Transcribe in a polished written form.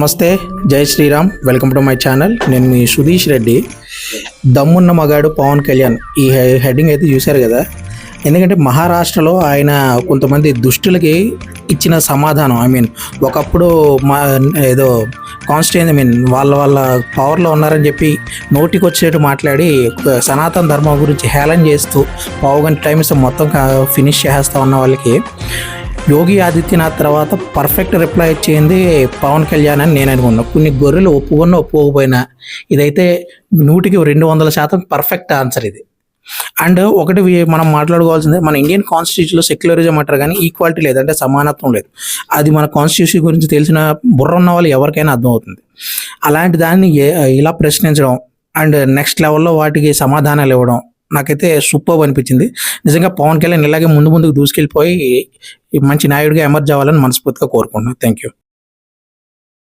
నమస్తే, జై Shriram. Welcome to my channel. నేను మీ సుధీష్ రెడ్డి. దమ్మున్న మగాడు పవన్ కళ్యాణ్, ఈ హెడ్డింగ్ అయితే చూశారు కదా. ఎందుకంటే మహారాష్ట్రలో ఆయన కొంతమంది దుష్టులకి ఇచ్చిన సమాధానం, ఒకప్పుడు ఏదో కాన్స్టిట్యూన్ వాళ్ళ పవర్లో ఉన్నారని చెప్పి నోటికి వచ్చేట్టు మాట్లాడి సనాతన ధర్మం గురించి హేళన చేస్తూ పావుగంట టైమ్స్ మొత్తం ఫినిష్ చేస్తా ఉన్న వాళ్ళకి యోగి ఆదిత్యనాథ్ తర్వాత పర్ఫెక్ట్ రిప్లై ఇచ్చేది పవన్ కళ్యాణ్ అని నేను అనుకున్నాను. కొన్ని గొర్రెలు ఒప్పుకోకపోయినా ఇదైతే 100% పర్ఫెక్ట్ ఆన్సర్ ఇది. అండ్ ఒకటి మనం మాట్లాడుకోవాల్సిందే, మన ఇండియన్ కాన్స్టిట్యూషన్లో సెక్యులరిజం అంటారు కానీ ఈక్వాలిటీ లేదంటే సమానత్వం లేదు. అది మన కాన్స్టిట్యూషన్ గురించి తెలిసిన బుర్ర ఉన్న వాళ్ళు ఎవరికైనా అర్థమవుతుంది. అలాంటి దాన్ని ఇలా ప్రశ్నించడం అండ్ నెక్స్ట్ లెవెల్లో వాటికి సమాధానాలు ఇవ్వడం నాకైతే సూపర్ అనిపించింది. నిజంగా పవన్ కళ్యాణ్ ఇలాగే ముందుకు దూసుకెళ్ళిపోయి మంచి నాయుడిగా ఎమర్జ్ అవ్వాలని మనస్ఫూర్తిగా కోరుకుంటున్నాను. Thank you.